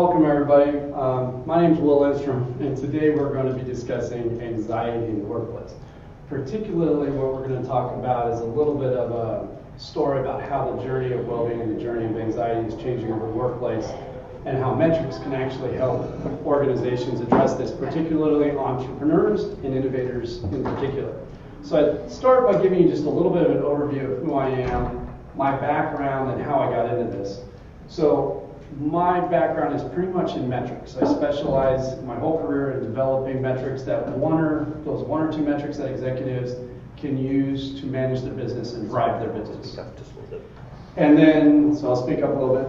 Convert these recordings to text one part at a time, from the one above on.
welcome everybody. My name is Will Lindstrom, and today we're going to be discussing anxiety in the workplace. Particularly what we're going to talk about is a little bit of a story about how the journey of well-being and the journey of anxiety is changing in the workplace, and how metrics can actually help organizations address this, particularly entrepreneurs and innovators in particular. So I'd start by giving you just a little bit of an overview of who I am, my background, and how I got into this. So my background is pretty much in metrics. I specialize my whole career in developing metrics that those one or two metrics that executives can use to manage their business and drive their business. And then, so I'll speak up a little bit.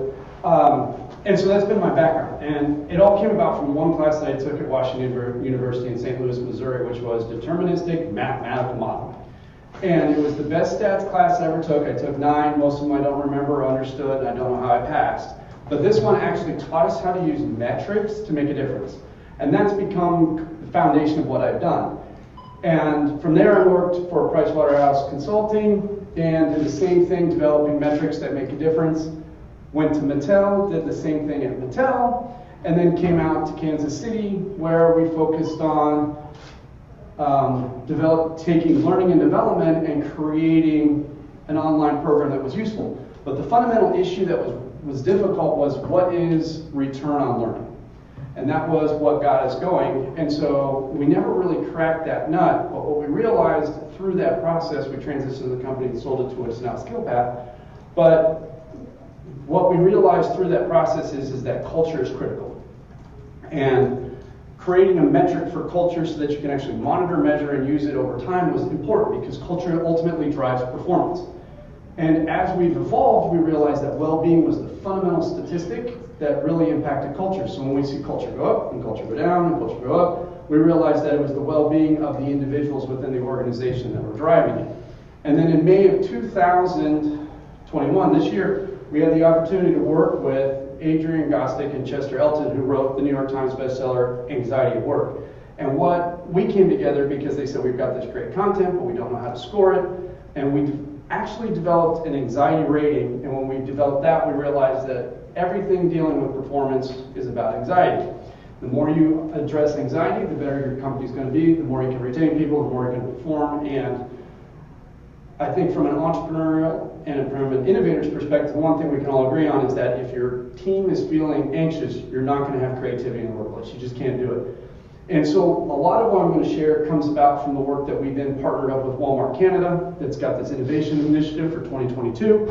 And so that's been my background. And it all came about from one class that I took at Washington University in St. Louis, Missouri, which was deterministic mathematical modeling. And it was the best stats class I ever took. I took 9. Most of them I don't remember or understood, and I don't know how I passed. But this one actually taught us how to use metrics to make a difference. And that's become the foundation of what I've done. And from there I worked for Pricewaterhouse Consulting and did the same thing, developing metrics that make a difference. Went to Mattel, did the same thing at Mattel, and then came out to Kansas City where we focused on taking learning and development and creating an online program that was useful. But the fundamental issue that was difficult was, what is return on learning? And that was what got us going. And so we never really cracked that nut, but what we realized through that process, we transitioned the company and sold it to us now, SkillPath. But what we realized through that process is that culture is critical. And creating a metric for culture so that you can actually monitor, measure, and use it over time was important, because culture ultimately drives performance. And as we've evolved, we realized that well-being was the fundamental statistic that really impacted culture. So when we see culture go up and culture go down and culture go up, we realized that it was the well-being of the individuals within the organization that were driving it. And then in May of 2021, this year, we had the opportunity to work with Adrian Gostick and Chester Elton, who wrote the New York Times bestseller, Anxiety at Work. And we came together because they said, we've got this great content, but we don't know how to score it. And we actually developed an anxiety rating. And when we developed that, we realized that everything dealing with performance is about anxiety. The more you address anxiety, the better your company's going to be, the more you can retain people, the more you can perform. And I think from an entrepreneurial and from an innovator's perspective, one thing we can all agree on is that if your team is feeling anxious, you're not going to have creativity in the workplace. You just can't do it. And so a lot of what I'm going to share comes about from the work that we then partnered up with Walmart Canada that's got this innovation initiative for 2022.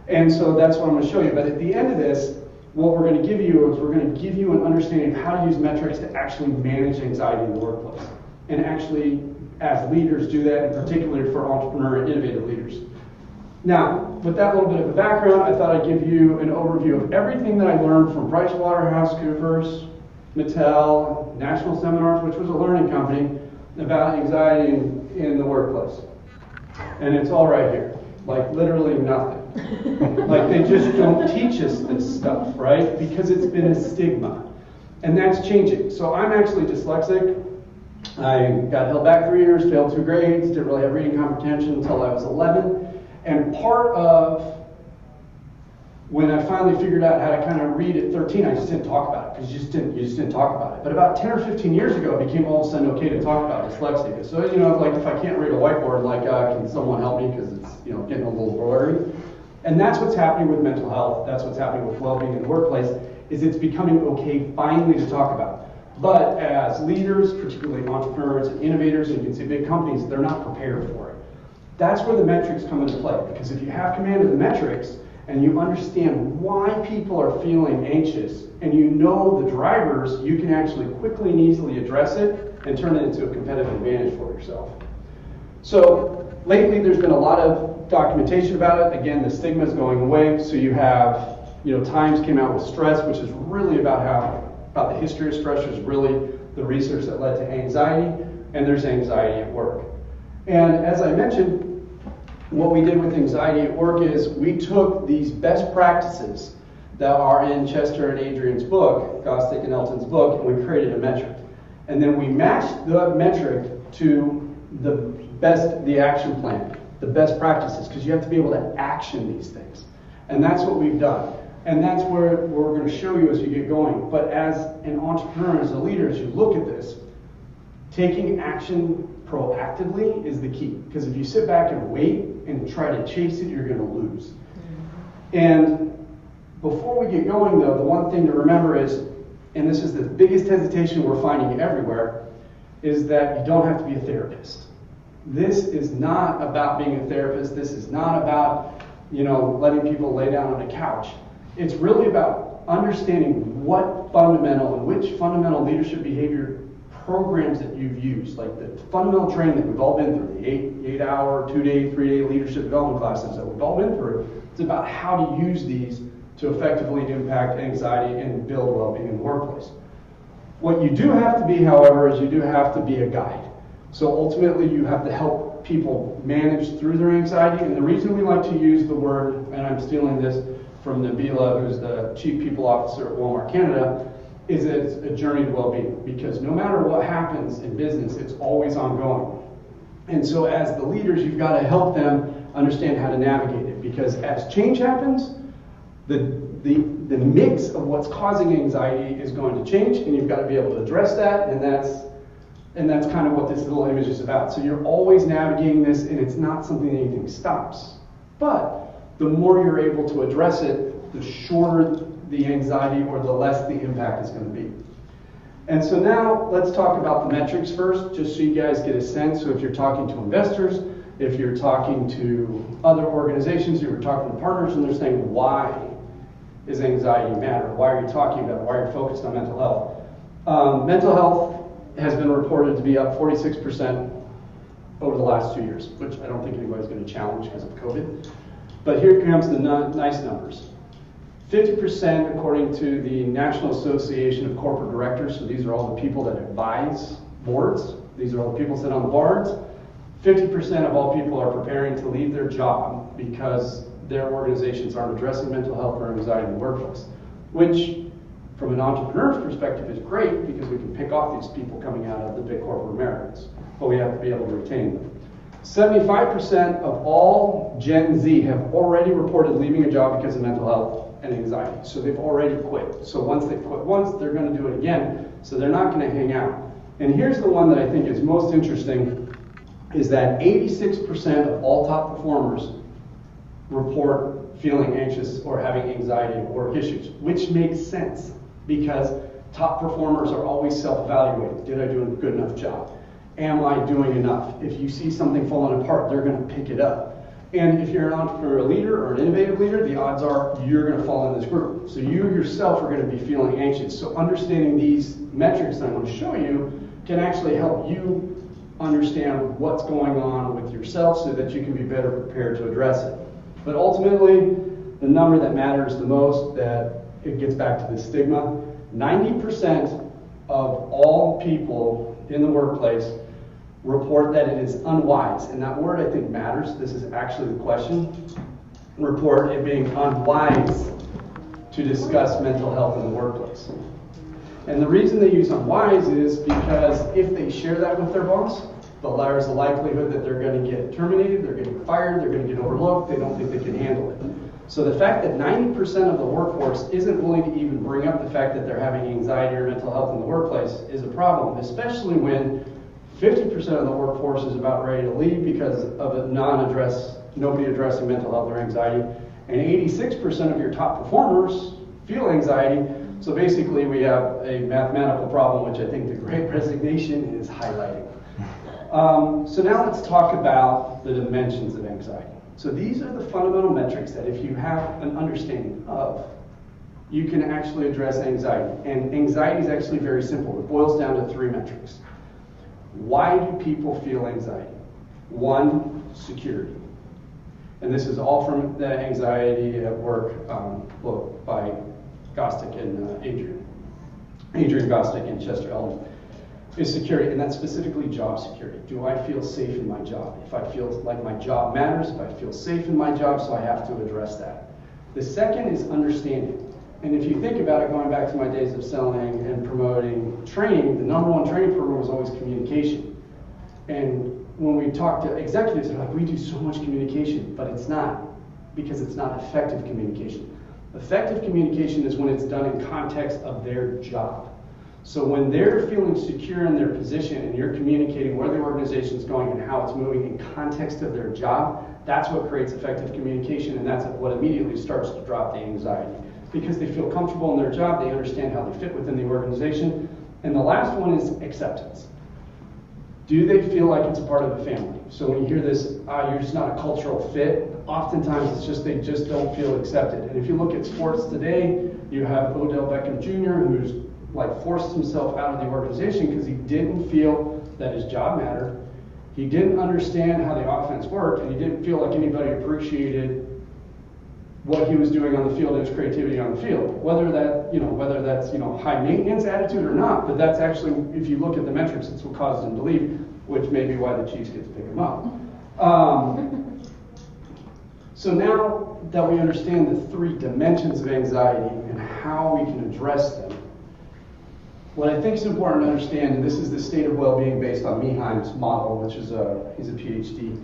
And so that's what I'm going to show you. But at the end of this, what we're going to give you is we're going to give you an understanding of how to use metrics to actually manage anxiety in the workplace. And actually, as leaders, do that, and particularly for entrepreneur and innovative leaders. Now, with that little bit of a background, I thought I'd give you an overview of everything that I learned from PricewaterhouseCoopers, Mattel, National Seminars, which was a learning company, about anxiety in the workplace. And it's all right here. Like, literally nothing. Like, they just don't teach us this stuff, right? Because it's been a stigma. And that's changing. So I'm actually dyslexic. I got held back 3 years, failed 2 grades, didn't really have reading comprehension until I was 11. And part of when I finally figured out how to kind of read at 13, I just didn't talk about it, because you just didn't talk about it. But about 10 or 15 years ago, it became all of a sudden okay to talk about dyslexia. So, like if I can't read a whiteboard, can someone help me, because it's, getting a little blurry. And that's what's happening with mental health. That's what's happening with well-being in the workplace, is it's becoming okay finally to talk about. But as leaders, particularly entrepreneurs and innovators, and you can see big companies, they're not prepared for it. That's where the metrics come into play, because if you have command of the metrics and you understand why people are feeling anxious and you know the drivers, you can actually quickly and easily address it and turn it into a competitive advantage for yourself. So lately there's been a lot of documentation about it. Again, the stigma is going away. So you have, Times came out with stress, which is really about the history of stress, is really the research that led to anxiety, and there's anxiety at work. And as I mentioned, what we did with anxiety at work is we took these best practices that are in Chester and Adrian's book, Gostick and Elton's book, and we created a metric. And then we matched the metric to the action plan, the best practices, because you have to be able to action these things. And that's what we've done. And that's where we're going to show you as you get going. But as an entrepreneur, as a leader, as you look at this, taking action proactively is the key. Because if you sit back and wait and try to chase it, you're going to lose. And before we get going, though, the one thing to remember is, and this is the biggest hesitation we're finding everywhere, is that you don't have to be a therapist. This is not about being a therapist. This is not about, letting people lay down on a couch. It's really about understanding what fundamental and which fundamental leadership behavior programs that you've used, like the fundamental training that we've all been through, the 8-hour, 2-day, 3-day leadership development classes that we've all been through. It's about how to use these to effectively impact anxiety and build well-being in the workplace. What you do have to be, however, is you do have to be a guide. So ultimately, you have to help people manage through their anxiety. And the reason we like to use the word, and I'm stealing this from Nabila, who's the Chief People Officer at Walmart Canada, is that it's a journey to well-being. Because no matter what happens in business, it's always ongoing. And so as the leaders, you've got to help them understand how to navigate it. Because as change happens, the mix of what's causing anxiety is going to change, and you've got to be able to address that, and that's kind of what this little image is about. So you're always navigating this, and it's not something that anything stops. But the more you're able to address it, the shorter the anxiety or the less the impact is going to be. And so now let's talk about the metrics first, just so you guys get a sense. So if you're talking to investors, if you're talking to other organizations, if you're talking to partners, and they're saying, why is anxiety matter? Why are you talking about it? Why are you focused on mental health? Mental health has been reported to be up 46% over the last 2 years, which I don't think anybody's going to challenge because of COVID. But here comes the nice numbers. 50% according to the National Association of Corporate Directors, so these are all the people that advise boards. These are all the people that sit on the boards. 50% of all people are preparing to leave their job because their organizations aren't addressing mental health or anxiety in the workplace, which from an entrepreneur's perspective is great because we can pick off these people coming out of the big corporate Americans, but we have to be able to retain them. 75% of all Gen Z have already reported leaving a job because of mental health and anxiety. So they've already quit. So once they quit once, they're going to do it again. So they're not going to hang out. And here's the one that I think is most interesting, is that 86% of all top performers report feeling anxious or having anxiety or issues, which makes sense because top performers are always self-evaluating. Did I do a good enough job? Am I doing enough? If you see something falling apart, they're going to pick it up. And if you're an entrepreneurial leader or an innovative leader, the odds are you're going to fall in this group. So you yourself are going to be feeling anxious. So understanding these metrics that I'm going to show you can actually help you understand what's going on with yourself so that you can be better prepared to address it. But ultimately, the number that matters the most, that it gets back to the stigma, 90% of all people in the workplace report that it is unwise. And that word I think matters. This is actually the question. Report it being unwise to discuss mental health in the workplace. And the reason they use unwise is because if they share that with their boss, there's a likelihood that they're going to get terminated, they're going to get fired, they're going to get overlooked, they don't think they can handle it. So the fact that 90% of the workforce isn't willing to even bring up the fact that they're having anxiety or mental health in the workplace is a problem, especially when 50% of the workforce is about ready to leave because of a nobody addressing mental health or anxiety, and 86% of your top performers feel anxiety. So basically we have a mathematical problem, which I think the Great Resignation is highlighting. So now let's talk about the dimensions of anxiety. So these are the fundamental metrics that if you have an understanding of, you can actually address anxiety. And anxiety is actually very simple. It boils down to 3 metrics. Why do people feel anxiety? 1, security. And this is all from the Anxiety at Work book by Gostick and Adrian Gostick and Chester Elman. Is security, and that's specifically job security. Do I feel safe in my job? If I feel like my job matters, if I feel safe in my job, so I have to address that. The second is understanding. And if you think about it, going back to my days of selling and promoting training, the number 1 training program was always communication. And when we talk to executives, they're like, we do so much communication, but it's not, because it's not effective communication. Effective communication is when it's done in context of their job. So when they're feeling secure in their position and you're communicating where the organization is going and how it's moving in context of their job, that's what creates effective communication, and that's what immediately starts to drop the anxiety. Because they feel comfortable in their job, they understand how they fit within the organization. And the last one is acceptance. Do they feel like it's a part of the family? So when you hear this, you're just not a cultural fit, oftentimes it's just they just don't feel accepted. And if you look at sports today, you have Odell Beckham Jr., who's like forced himself out of the organization because he didn't feel that his job mattered. He didn't understand how the offense worked, and he didn't feel like anybody appreciated what he was doing on the field and his creativity on the field. Whether that's high maintenance attitude or not, but that's actually, if you look at the metrics, it's what caused him to leave, which may be why the Chiefs get to pick him up. So now that we understand the three dimensions of anxiety and how we can address them, what I think is important to understand, and this is the state of well-being based on Meeheim's model, which is he's a PhD,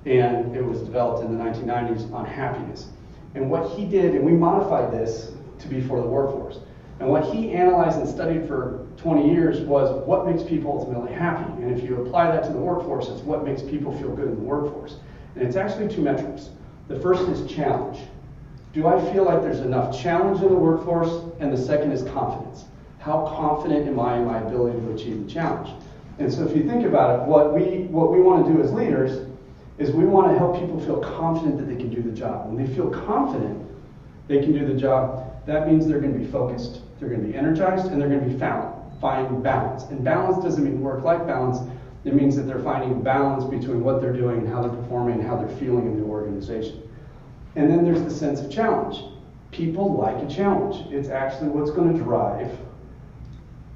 and it was developed in the 1990s on happiness. And what he did, and we modified this to be for the workforce, and what he analyzed and studied for 20 years was what makes people ultimately happy. And if you apply that to the workforce, it's what makes people feel good in the workforce. And it's actually two metrics. The first is challenge. Do I feel like there's enough challenge in the workforce? And the second is confidence. How confident am I in my ability to achieve the challenge? And so if you think about it, what we want to do as leaders is we want to help people feel confident that they can do the job. When they feel confident they can do the job, that means they're going to be focused, they're going to be energized, and they're going to be find balance. And balance doesn't mean work-life balance. It means that they're finding balance between what they're doing and how they're performing and how they're feeling in the organization. And then there's the sense of challenge. People like a challenge. It's actually what's going to drive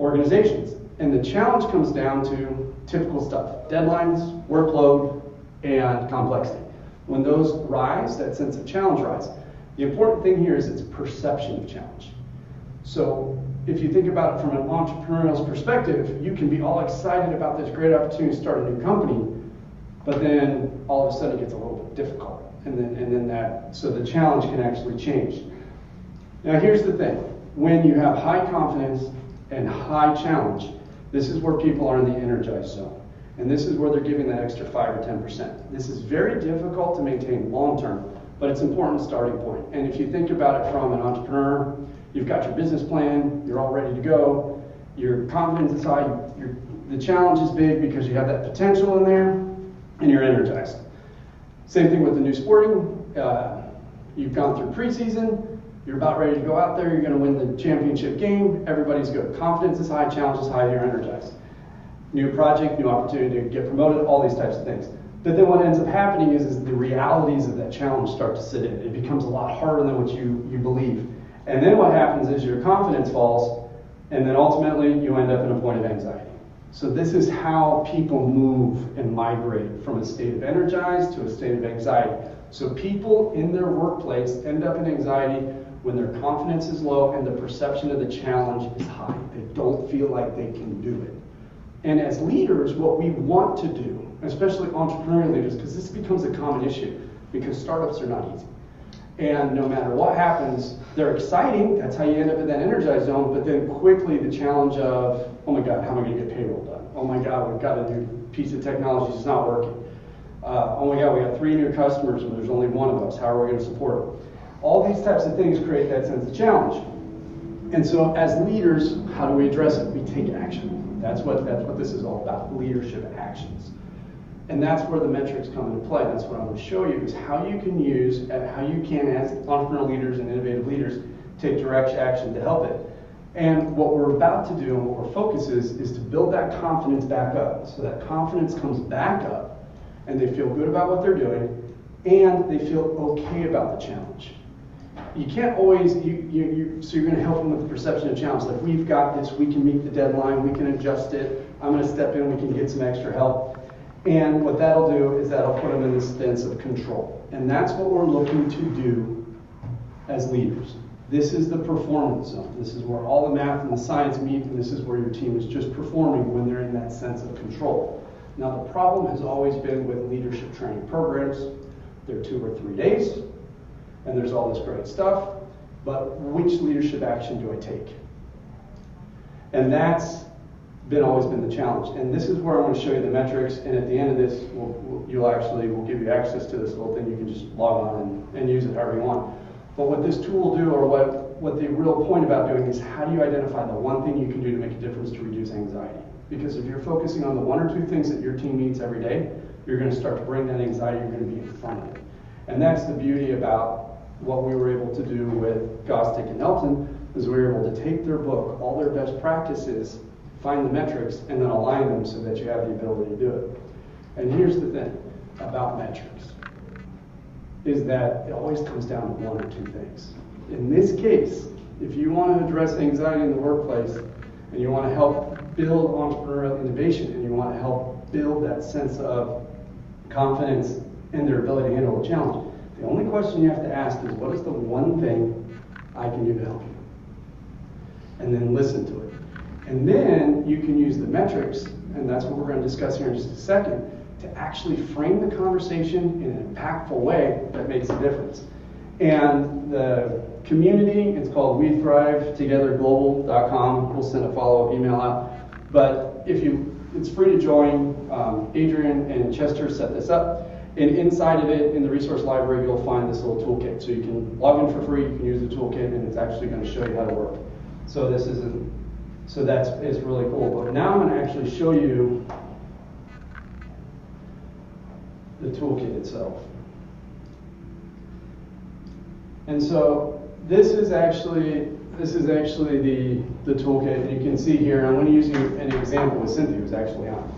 organizations. And the challenge comes down to typical stuff: deadlines, workload, and complexity. When those rise, that sense of challenge rises. The important thing here is it's perception of challenge. So if you think about it from an entrepreneurial perspective, you can be all excited about this great opportunity to start a new company, but then all of a sudden it gets a little bit difficult. So the challenge can actually change. Now here's the thing. When you have high confidence and high challenge, this is where people are in the energized zone. And this is where they're giving that extra 5 or 10%. This is very difficult to maintain long term, but it's an important starting point. And if you think about it from an entrepreneur, you've got your business plan, you're all ready to go, your confidence is high, the challenge is big because you have that potential in there, and you're energized. Same thing with the new sporting. You've gone through preseason, you're about ready to go out there, you're going to win the championship game, everybody's good. Confidence is high, challenge is high, you're energized. New project, new opportunity to get promoted, all these types of things. But then what ends up happening is the realities of that challenge start to sit in. It becomes a lot harder than what you believe. And then what happens is your confidence falls, and then ultimately you end up in a point of anxiety. So this is how people move and migrate from a state of energized to a state of anxiety. So people in their workplace end up in anxiety when their confidence is low and the perception of the challenge is high. They don't feel like they can do it. And as leaders, what we want to do, especially entrepreneurial leaders, because this becomes a common issue, because startups are not easy. And no matter what happens, they're exciting. That's how you end up in that energized zone. But then quickly the challenge of, oh my God, how am I going to get payroll done? Oh my God, we've got a new piece of technology that's not working. Oh my God, we got 3 new customers and there's only one of us. How are we going to support them? All these types of things create that sense of challenge. And so as leaders, how do we address it? We take action. That's what this is all about, leadership actions. And that's where the metrics come into play. That's what I'm going to show you, is how you can as entrepreneurial leaders and innovative leaders, take direct action to help it. And what we're about to do and what our focus is to build that confidence back up. So that confidence comes back up and they feel good about what they're doing and they feel okay about the challenge. You can't always, so you're going to help them with the perception of challenge. Like, we've got this, we can meet the deadline, we can adjust it, I'm going to step in, we can get some extra help. And what that'll do is that'll put them in this sense of control. And that's what we're looking to do as leaders. This is the performance zone. This is where all the math and the science meet, and this is where your team is just performing when they're in that sense of control. Now, the problem has always been with leadership training programs. They're 2 or 3 days, and there's all this great stuff. but which leadership action do I take? And that's always been the challenge. And this is where I'm going to show you the metrics, and at the end of this, we'll give you access to this little thing. You can just log on and use it however you want. But what this tool will do, or what the real point about doing is, how do you identify the one thing you can do to make a difference to reduce anxiety? Because if you're focusing on the one or two things that your team needs every day, you're going to start to bring that anxiety, you're going to be in front of it. And that's the beauty about what we were able to do with Gostick and Elton, is we were able to take their book, all their best practices, find the metrics, and then align them so that you have the ability to do it. And here's the thing about metrics, is that it always comes down to one or two things. In this case, if you want to address anxiety in the workplace, and you want to help build entrepreneurial innovation, and you want to help build that sense of confidence in their ability to handle a challenge, the only question you have to ask is, what is the one thing I can do to help you? And then listen to it. And then you can use the metrics, and that's what we're going to discuss here in just a second, to actually frame the conversation in an impactful way that makes a difference. And the community, it's called WeThriveTogetherGlobal.com. We'll send a follow-up email out. But it's free to join. Adrian and Chester set this up. And inside of it, in the resource library, you'll find this little toolkit. So you can log in for free, you can use the toolkit, and it's actually going to show you how to work. So that's really cool. But now I'm going to actually show you the toolkit itself. And so this is actually the toolkit, and you can see here, I'm going to use an example with Cynthia, who's actually on.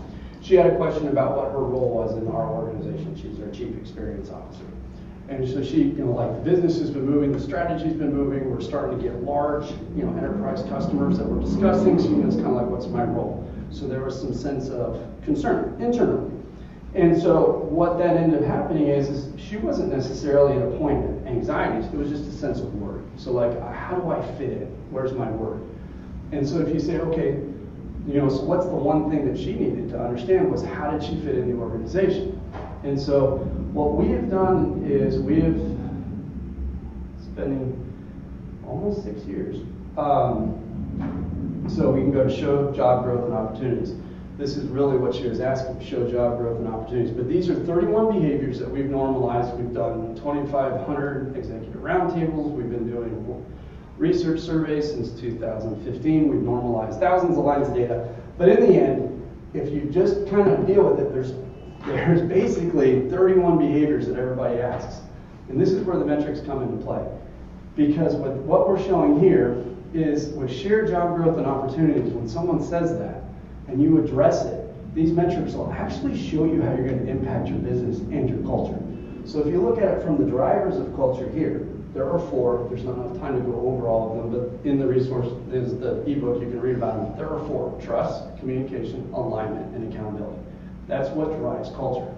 She had a question about what her role was in our organization. She's our Chief Experience Officer. And so she, like the business has been moving, the strategy's been moving, we're starting to get large, enterprise customers that we're discussing, so it's kind of like, what's my role? So there was some sense of concern internally. And so what that ended up happening is she wasn't necessarily at a point of anxiety, it was just a sense of worry. So like, how do I fit in? Where's my worry? And so if you say, okay, so what's the one thing that she needed to understand was, how did she fit in the organization? And so what we have done is we have, spending almost 6 years. So we can go to show job growth and opportunities. This is really what she was asking, show job growth and opportunities. But these are 31 behaviors that we've normalized. We've done 2,500 executive roundtables. We've been doing research surveys since 2015. We've normalized thousands of lines of data. But in the end, if you just kind of deal with it, there's basically 31 behaviors that everybody asks. And this is where the metrics come into play. Because what we're showing here is, with shared job growth and opportunities, when someone says that and you address it, these metrics will actually show you how you're going to impact your business and your culture. So if you look at it from the drivers of culture here, there are 4. There's not enough time to go over all of them, but in the resource is the ebook, you can read about them. There are 4: trust, communication, alignment, and accountability. That's what drives culture.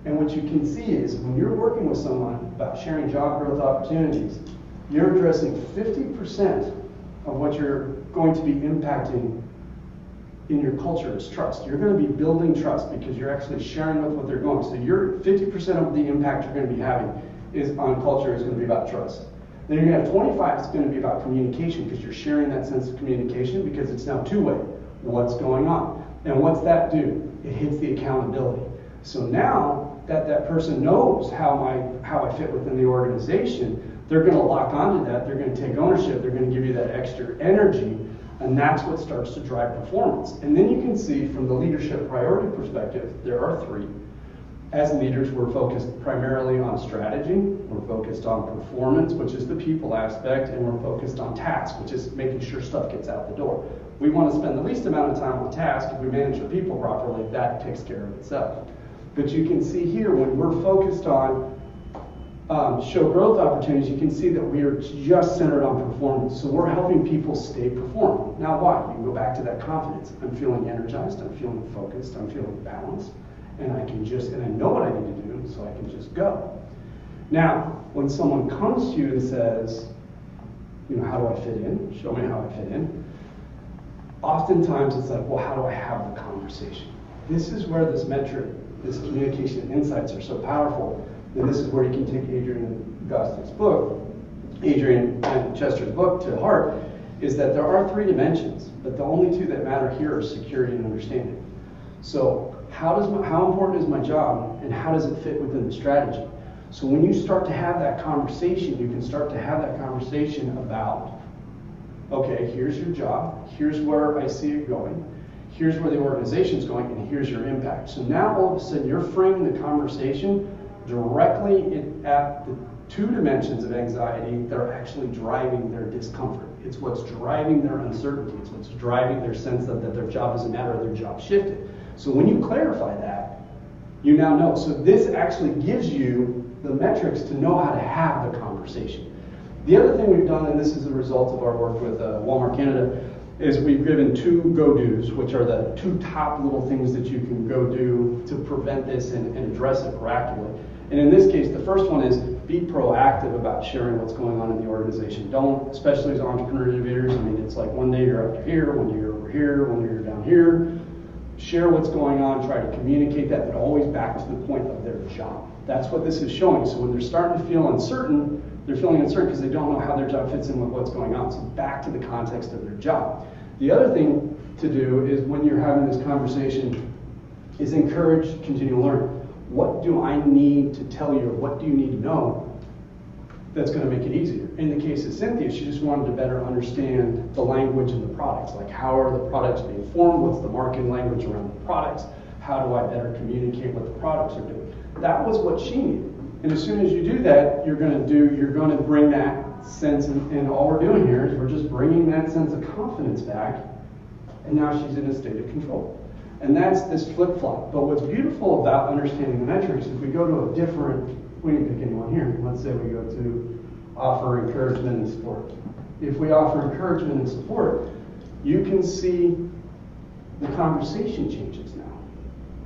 And what you can see is, when you're working with someone about sharing job growth opportunities, you're addressing 50% of what you're going to be impacting in your culture is trust. You're going to be building trust because you're actually sharing with what they're going. So your 50% of the impact you're going to be having on culture is going to be about trust. Then you're going to have 25, it's going to be about communication, because you're sharing that sense of communication, because it's now two-way. What's going on? And what's that do? It hits the accountability. So now that person knows how I fit within the organization, they're going to lock onto that, they're going to take ownership, they're going to give you that extra energy, and that's what starts to drive performance. And then you can see, from the leadership priority perspective, there are 3. As leaders, we're focused primarily on strategy, we're focused on performance, which is the people aspect, and we're focused on task, which is making sure stuff gets out the door. We want to spend the least amount of time on task. If we manage the people properly, that takes care of itself. But you can see here, when we're focused on show growth opportunities, you can see that we are just centered on performance. So we're helping people stay performing. Now why? You can go back to that confidence. I'm feeling energized, I'm feeling focused, I'm feeling balanced, and I know what I need to do, so I can just go. Now, when someone comes to you and says, how do I fit in? Show me how I fit in. Oftentimes it's like, well, how do I have the conversation? This is where this metric, this communication insights are so powerful. And this is where you can take Adrian Gostick's book Adrian and Chester's book to heart, is that there are 3 dimensions, but the only 2 that matter here are security and understanding. So how important is my job, and how does it fit within the strategy? So when you start to have that conversation, you can start to have that conversation about, okay, here's your job, here's where I see it going, here's where the organization's going, and here's your impact. So now all of a sudden you're framing the conversation directly at the 2 dimensions of anxiety that are actually driving their discomfort. It's what's driving their uncertainty. It's what's driving their sense that their job doesn't matter or their job shifted. So when you clarify that, you now know. So this actually gives you the metrics to know how to have the conversation. The other thing we've done, and this is a result of our work with Walmart Canada, is we've given 2 go-dos, which are the 2 top little things that you can go do to prevent this and address it proactively. And in this case, the first one is be proactive about sharing what's going on in the organization. Don't, especially as entrepreneur innovators, I mean, it's like one day you're up here, one day you're over here, one day you're down here. Share what's going on, try to communicate that, but always back to the point of their job. That's what this is showing. So when they're starting to feel uncertain, they're feeling uncertain because they don't know how their job fits in with what's going on. So back to the context of their job. The other thing to do is when you're having this conversation is encourage continual learning. What do I need to tell you, or what do you need to know that's going to make it easier? In the case of Cynthia, she just wanted to better understand the language and the products. Like, how are the products being formed? What's the marketing language around the products? How do I better communicate what the products are doing? That was what she needed. And as soon as you do that, you're going to bring that sense, and all we're doing here is we're just bringing that sense of confidence back, and now she's in a state of control. And that's this flip-flop. But what's beautiful about understanding the metrics, if we go to a different, we can pick anyone here. Let's say we go to offer encouragement and support. If we offer encouragement and support, you can see the conversation changes now.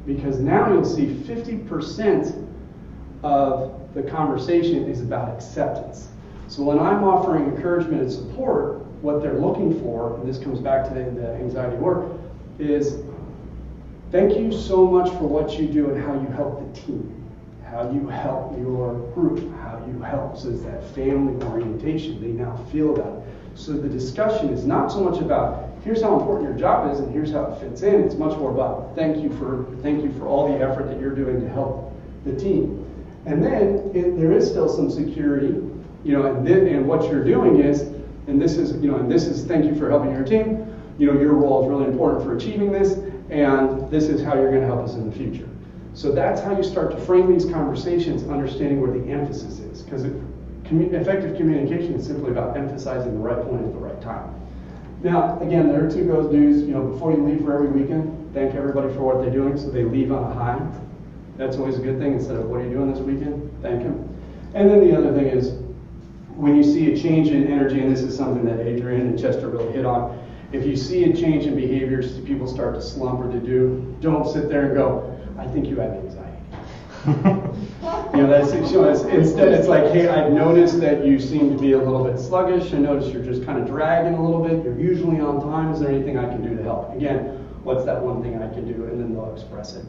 Because now you'll see 50% of the conversation is about acceptance. So when I'm offering encouragement and support, what they're looking for, and this comes back to the anxiety work, is thank you so much for what you do and how you help the team, how you help your group, how you help. So it's that family orientation. They now feel about it. So the discussion is not so much about here's how important your job is and here's how it fits in. It's much more about thank you for all the effort that you're doing to help the team. And then there is still some security, and what you're doing is, and this is thank you for helping your team. Your role is really important for achieving this, and this is how you're going to help us in the future. So that's how you start to frame these conversations, understanding where the emphasis is. Because effective communication is simply about emphasizing the right point at the right time. Now, again, there are 2 go-dos. Before you leave for every weekend, thank everybody for what they're doing so they leave on a high. That's always a good thing. Instead of what are you doing this weekend, thank them. And then the other thing is when you see a change in energy, and this is something that Adrian and Chester really hit on, if you see a change in behaviors, people start to slump or to do, don't sit there and go, I think you have anxiety. Instead it's like, hey, I've noticed that you seem to be a little bit sluggish. I notice you're just kind of dragging a little bit. You're usually on time. Is there anything I can do to help? Again, what's that one thing I can do? And then they'll express it.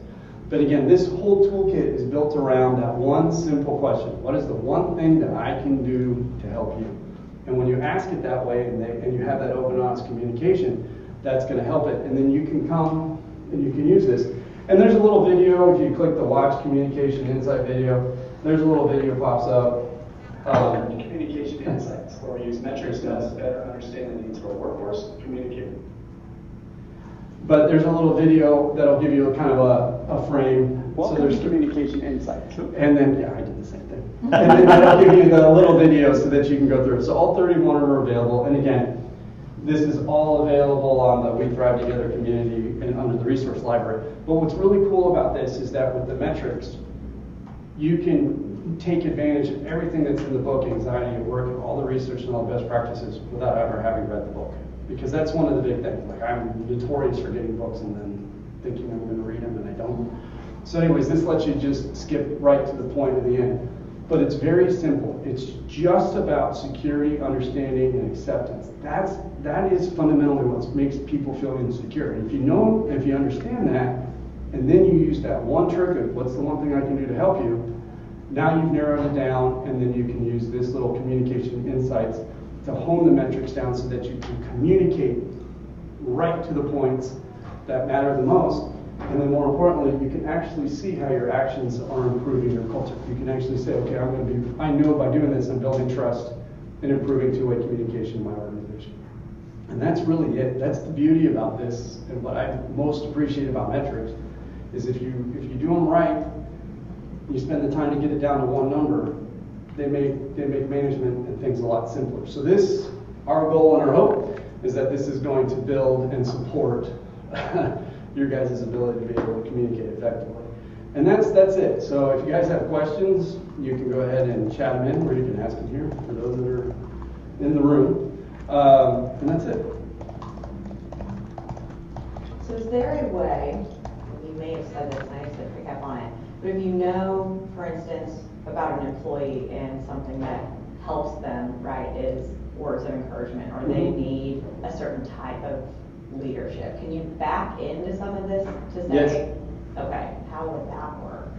But again, this whole toolkit is built around that one simple question. What is the one thing that I can do to help you? And when you ask it that way and you have that open, honest communication, that's going to help it. And then you can come and you can use this. And there's a little video, if you click the Watch Communication Insight video, there's a little video pops up. Communication Insights, where we use metrics to better understand the needs of our workforce, communicate. But there's a little video that'll give you kind of a frame. Welcome so there's to Communication Insights. And then, yeah, I did the same thing. And then that'll give you the little video so that you can go through it. So all 31 are available. And again, this is all available on the We Thrive Together community and under the resource library. But what's really cool about this is that with the metrics, you can take advantage of everything that's in the book, Anxiety at Work, and all the research and all the best practices without ever having read the book. Because that's one of the big things. Like, I'm notorious for getting books and then thinking I'm going to read them and I don't. So anyways, this lets you just skip right to the point at the end. But it's very simple. It's just about security, understanding, and acceptance. That is fundamentally what makes people feel insecure. And if you understand that, and then you use that one trick of what's the one thing I can do to help you, Now you've narrowed it down, and then you can use this little communication insights to hone the metrics down so that you can communicate right to the points that matter the most. And then more importantly, you can actually see how your actions are improving your culture. You can actually say, okay, I know by doing this, I'm building trust and improving two-way communication in my organization. And that's really it. That's the beauty about this, and what I most appreciate about metrics is if you do them right, you spend the time to get it down to one number, they make management and things a lot simpler. So this, our goal and our hope, is that this is going to build and support your guys' ability to be able to communicate effectively. And that's it. So if you guys have questions, you can go ahead and chat them in, or you can ask them here for those that are in the room. And that's it. So is there a way, you may have said this and I just didn't pick up on it, but if you know, for instance, about an employee and something that helps them, right, is words of encouragement, or they need a certain type of leadership, can you back into some of this to say, yes. Okay, how would that work?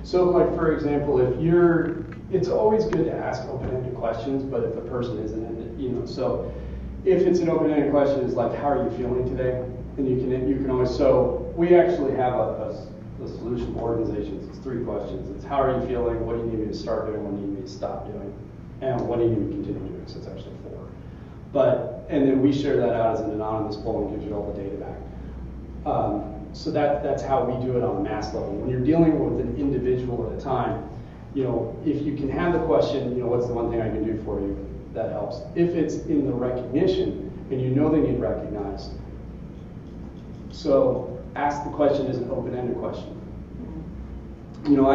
So like, for example, it's always good to ask open-ended questions, but if the person isn't, so if it's an open-ended question, it's like, how are you feeling today? And you can always, so we actually have a solution for organizations. It's 3 questions. It's how are you feeling? What do you need me to start doing? What do you need me to stop doing? And what do you need me to continue doing? So it's actually 4. And then we share that out as an anonymous poll and gives you all the data back. So that's how we do it on a mass level. When you're dealing with an individual at a time, if you can have the question, what's the one thing I can do for you, that helps. If it's in the recognition and they need recognized, so ask the question as an open-ended question. I know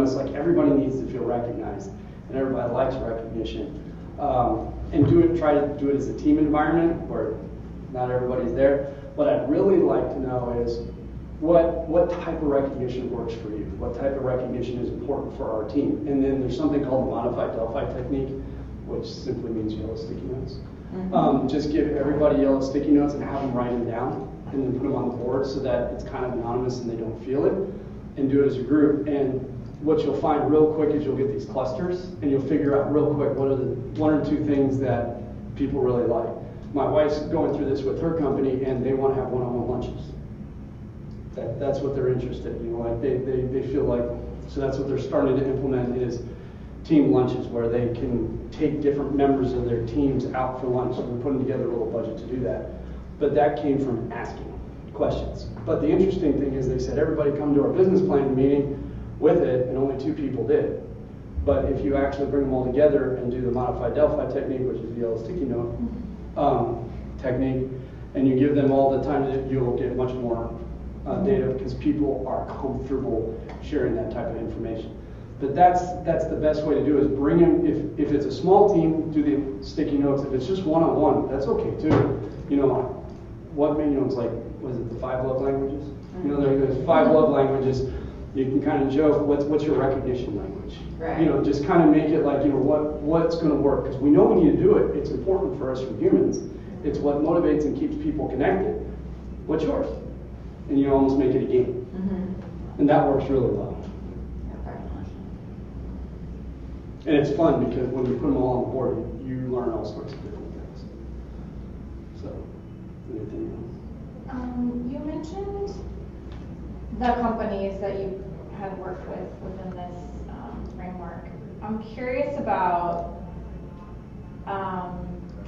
it's like everybody needs to feel recognized, and everybody likes recognition. And try to do it as a team environment where not everybody's there. What I'd really like to know is what type of recognition works for you? What type of recognition is important for our team? And then there's something called the modified Delphi technique, which simply means yellow sticky notes. Just give everybody yellow sticky notes and have them write them down, and then put them on the board so that it's kind of anonymous and they don't feel it, and do it as a group. And what you'll find real quick is you'll get these clusters, and you'll figure out real quick what are the 1 or 2 things that people really like. My wife's going through this with her company, and they want to have one-on-one lunches. That's what they're interested in. They feel like, so that's what they're starting to implement is team lunches, where they can take different members of their teams out for lunch. So we're putting together a little budget to do that. But that came from asking questions. But the interesting thing is they said, everybody come to our business planning meeting with it, and only 2 people did. But if you actually bring them all together and do the modified Delphi technique, which is the yellow sticky note technique, and you give them all the time, you'll get much more data, because people are comfortable sharing that type of information. But that's the best way to do it, is bring them, if it's a small team, do the sticky notes. If it's just one-on-one, that's okay too. It's like, was it the 5 love languages? There's 5 love languages. You can kind of joke, what's your recognition language? Right. Just kind of make it like, what's going to work? Because we know we need to do it. It's important for us as humans. It's what motivates and keeps people connected. What's yours? And you almost make it a game. And that works really well. And it's fun because when you put them all on the board, you learn all sorts of different things. So, anything else? You mentioned the companies that you had worked with within this framework. I'm curious about,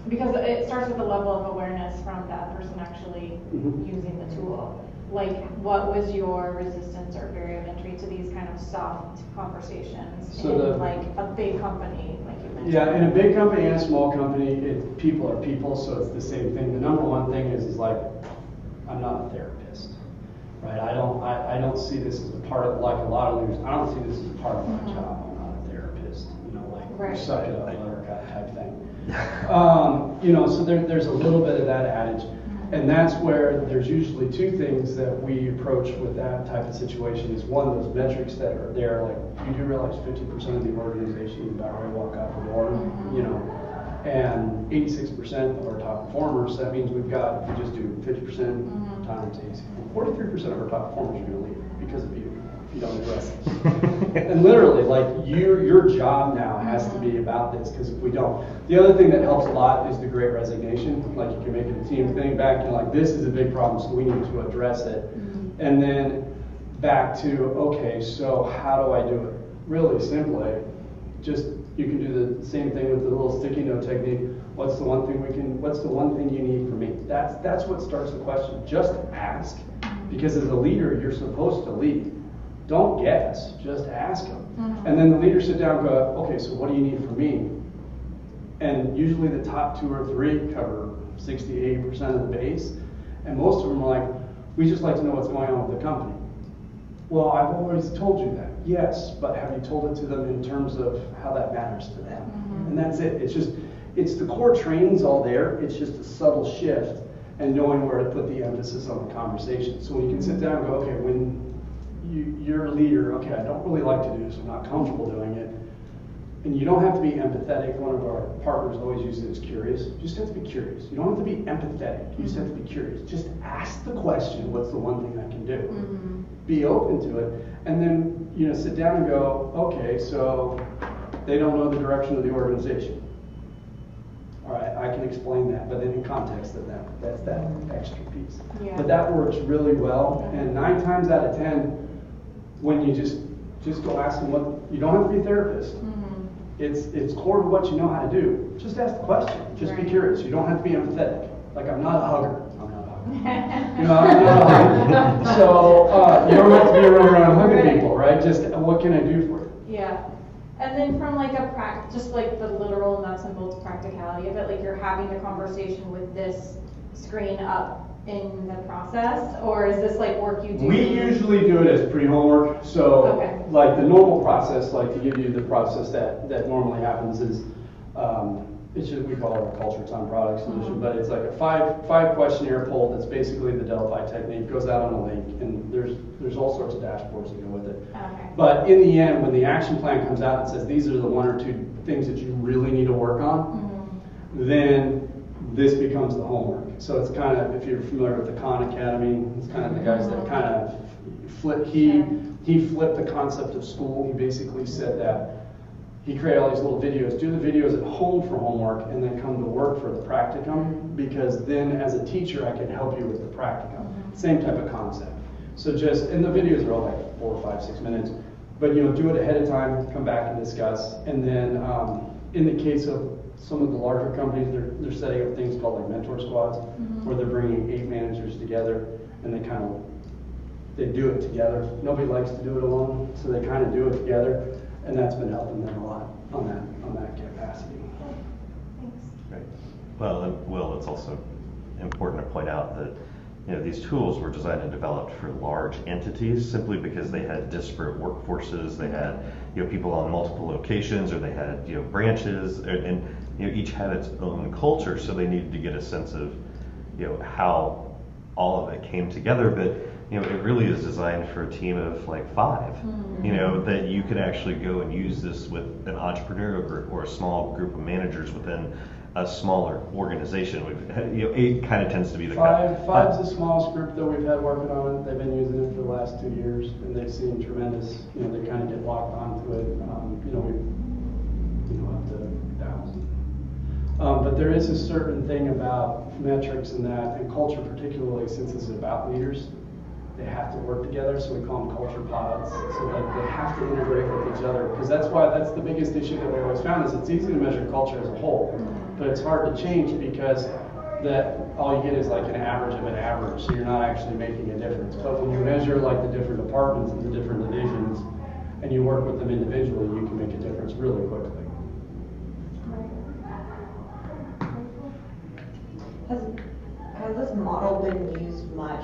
because it starts with the level of awareness from that person actually using the tool. Like, what was your resistance or barrier of entry to these kind of soft conversations in a big company, like you mentioned? Yeah, in a big company and a small company, people are people, so it's the same thing. The number one thing is like, I'm not a therapist, right? I don't see this as a part of, like a lot of leaders, I don't see this as a part of my job. I'm not a therapist, like suck it up, let her cut type thing. So there's a little bit of that adage. And that's where there's usually 2 things that we approach with that type of situation. Is one, those metrics that are there, like you do realize 50% of the organization is about ready to walk out the door, and 86% of our top performers. That means we've got, if we just do 50%, times easy. 43% of our top performers are going to leave because of you if you don't address it. And literally, like your job now has to be about this, because if we don't. The other thing that helps a lot is the great resignation. Like, you can make a team thing back and like, this is a big problem, so we need to address it. And then back to, okay, so how do I do it? Really simply, just you can do the same thing with the little sticky note technique. What's the one thing you need from me? That's what starts the question. Just ask, because as a leader, you're supposed to lead. Don't guess, just ask them. And then the leaders sit down and go, okay, so what do you need from me? And usually the top 2 or 3 cover 60, 80% of the base. And most of them are like, we just like to know what's going on with the company. Well, I've always told you that. Yes, but have you told it to them in terms of how that matters to them? And that's it. It's the core training's all there. It's just a subtle shift and knowing where to put the emphasis on the conversation. So when you can sit down and go, okay, when you're a leader, okay, I don't really like to do this, I'm not comfortable doing it. And you don't have to be empathetic. One of our partners always uses curious. You just have to be curious. You don't have to be empathetic. You just have to be curious. Just ask the question, what's the one thing I can do? Be open to it. And then, sit down and go, okay, so they don't know the direction of the organization. All right, I can explain that, but then in context of that, that's that extra piece. Yeah. But that works really well. And 9 times out of 10, when you just go ask them you don't have to be a therapist. It's core to what you know how to do. Just ask the question. Just be curious. You don't have to be empathetic. Like, I'm not a hugger. I'm not a hugger. I'm not a hugger. So you don't have to be around hugging people, right? Just what can I do for you? Yeah. And then from like just like the literal nuts and bolts practicality of it, like you're having the conversation with this screen up in the process, or is this like work you do? We usually do it as pre-homework. So like the normal process, like to give you the process that normally happens is, it's just, we call it a culture time product solution, but it's like a five questionnaire poll that's basically the Delphi technique, goes out on a link, and there's all sorts of dashboards that go with it. But in the end, when the action plan comes out and says these are the 1 or 2 things that you really need to work on, then this becomes the homework. So it's kind of, if you're familiar with the Khan Academy, it's kind of the guys that kind of flip. He flipped the concept of school. He basically said that he created all these little videos. Do the videos at home for homework, and then come to work for the practicum, because then as a teacher I can help you with the practicum. Same type of concept. So and the videos are all like 4, 5, 6 minutes, but do it ahead of time, come back and discuss. And then in the case of some of the larger companies, they're setting up things called like mentor squads, where they're bringing 8 managers together, and they do it together. Nobody likes to do it alone, so they kind of do it together. And that's been helping them a lot on that capacity. Thanks. Great. Well, it's also important to point out that these tools were designed and developed for large entities simply because they had disparate workforces. They had people on multiple locations, or they had branches, and each had its own culture. So they needed to get a sense of how all of it came together. But it really is designed for a team of like 5, that you could actually go and use this with an entrepreneurial group or a small group of managers within a smaller organization. 8 kind of tends to be the Five's the smallest group that we've had working on it. They've been using it for the last 2 years, and they've seen tremendous, they kind of get locked onto it, up to 1,000. But there is a certain thing about metrics and that, and culture particularly, since it's about leaders. They have to work together, so we call them culture pods. So like they have to integrate with each other, because that's the biggest issue that we always found is it's easy to measure culture as a whole, but it's hard to change because all you get is like an average of an average, so you're not actually making a difference. But when you measure like the different departments and the different divisions, and you work with them individually, you can make a difference really quickly. Has this model been used much